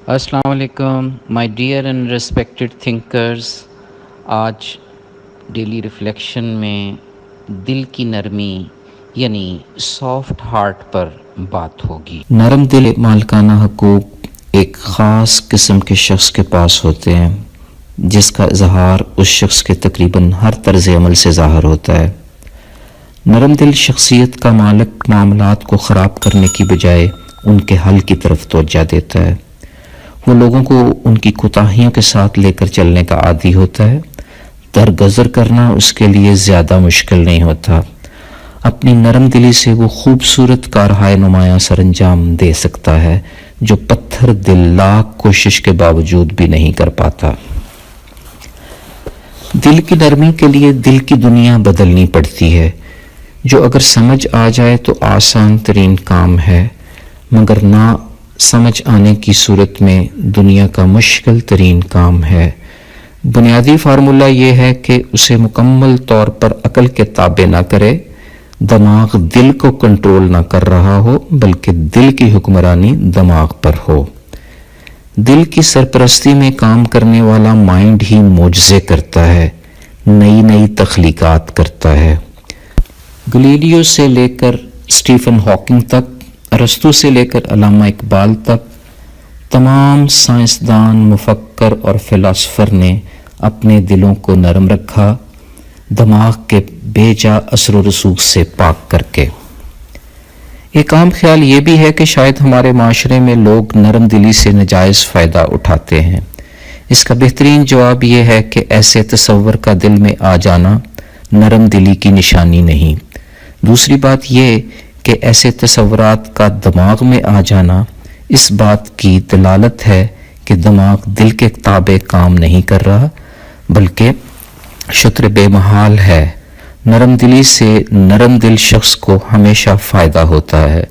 السلام علیکم my dear and respected thinkers. آج ڈیلی ریفلیکشن میں دل کی نرمی یعنی سافٹ ہارٹ پر بات ہوگی. نرم دل مالکانہ حقوق ایک خاص قسم کے شخص کے پاس ہوتے ہیں جس کا اظہار اس شخص کے تقریباً ہر طرز عمل سے ظاہر ہوتا ہے. نرم دل شخصیت کا مالک معاملات کو خراب کرنے کی بجائے ان کے حل کی طرف توجہ دیتا ہے. وہ لوگوں کو ان کی کوتاہیوں کے ساتھ لے کر چلنے کا عادی ہوتا ہے. درگزر کرنا اس کے لیے زیادہ مشکل نہیں ہوتا. اپنی نرم دلی سے وہ خوبصورت کارہائے نمایاں سر انجام دے سکتا ہے جو پتھر دل لاکھ کوشش کے باوجود بھی نہیں کر پاتا. دل کی نرمی کے لیے دل کی دنیا بدلنی پڑتی ہے جو اگر سمجھ آ جائے تو آسان ترین کام ہے، مگر نہ سمجھ آنے کی صورت میں دنیا کا مشکل ترین کام ہے. بنیادی فارمولہ یہ ہے کہ اسے مکمل طور پر عقل کے تابع نہ کرے. دماغ دل کو کنٹرول نہ کر رہا ہو بلکہ دل کی حکمرانی دماغ پر ہو. دل کی سرپرستی میں کام کرنے والا مائنڈ ہی معجزے کرتا ہے، نئی نئی تخلیقات کرتا ہے. گلیلیو سے لے کر اسٹیفن ہاکنگ تک، ارسطو سے لے کر علامہ اقبال تک، تمام سائنسدان، مفکر اور فلاسفر نے اپنے دلوں کو نرم رکھا، دماغ کے بے جا اثر و رسوخ سے پاک کر کے. ایک عام خیال یہ بھی ہے کہ شاید ہمارے معاشرے میں لوگ نرم دلی سے ناجائز فائدہ اٹھاتے ہیں. اس کا بہترین جواب یہ ہے کہ ایسے تصور کا دل میں آ جانا نرم دلی کی نشانی نہیں. دوسری بات یہ کہ ایسے تصورات کا دماغ میں آ جانا اس بات کی دلالت ہے کہ دماغ دل کے تابع کام نہیں کر رہا بلکہ شطر بے محال ہے. نرم دلی سے نرم دل شخص کو ہمیشہ فائدہ ہوتا ہے،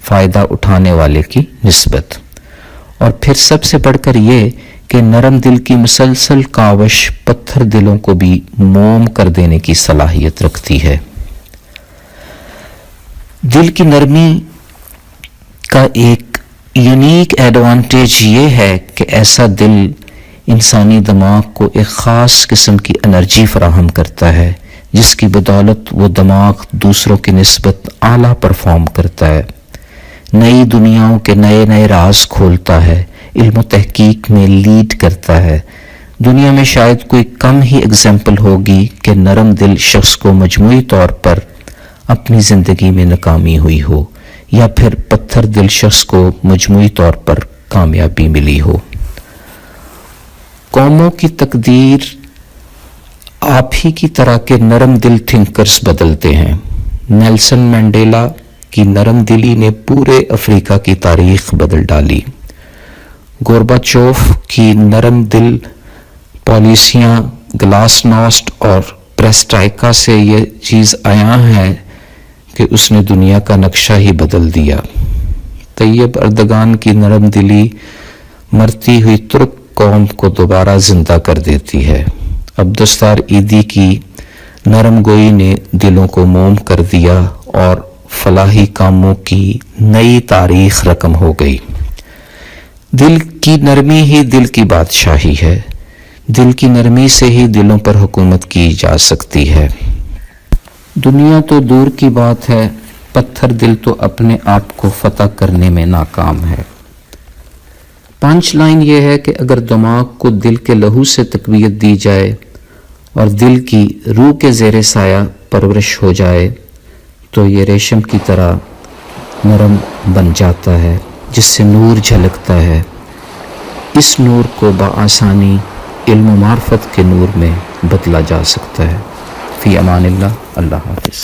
فائدہ اٹھانے والے کی نسبت. اور پھر سب سے بڑھ کر یہ کہ نرم دل کی مسلسل کاوش پتھر دلوں کو بھی موم کر دینے کی صلاحیت رکھتی ہے. دل کی نرمی کا ایک یونیک ایڈوانٹیج یہ ہے کہ ایسا دل انسانی دماغ کو ایک خاص قسم کی انرجی فراہم کرتا ہے جس کی بدولت وہ دماغ دوسروں کی نسبت اعلیٰ پرفارم کرتا ہے، نئی دنیاؤں کے نئے نئے راز کھولتا ہے، علم و تحقیق میں لیڈ کرتا ہے. دنیا میں شاید کوئی کم ہی اگزامپل ہوگی کہ نرم دل شخص کو مجموعی طور پر اپنی زندگی میں ناکامی ہوئی ہو یا پھر پتھر دل شخص کو مجموعی طور پر کامیابی ملی ہو. قوموں کی تقدیر آپ ہی کی طرح کے نرم دل تھنکرز بدلتے ہیں. نیلسن مینڈیلا کی نرم دلی نے پورے افریقہ کی تاریخ بدل ڈالی. گورباچوف کی نرم دل پالیسیاں گلاس نوسٹ اور پریسٹائکا سے یہ چیز عیاں ہے کہ اس نے دنیا کا نقشہ ہی بدل دیا. طیب اردگان کی نرم دلی مرتی ہوئی ترک قوم کو دوبارہ زندہ کر دیتی ہے. عبدالستار ایدی کی نرم گوئی نے دلوں کو موم کر دیا اور فلاحی کاموں کی نئی تاریخ رقم ہو گئی. دل کی نرمی ہی دل کی بادشاہی ہے. دل کی نرمی سے ہی دلوں پر حکومت کی جا سکتی ہے. دنیا تو دور کی بات ہے، پتھر دل تو اپنے آپ کو فتح کرنے میں ناکام ہے. پانچ لائن یہ ہے کہ اگر دماغ کو دل کے لہو سے تقویت دی جائے اور دل کی روح کے زیر سایہ پرورش ہو جائے تو یہ ریشم کی طرح نرم بن جاتا ہے جس سے نور جھلکتا ہے. اس نور کو بآسانی علم و معرفت کے نور میں بدلا جا سکتا ہے. فی امان اللہ. اللہ حافظ.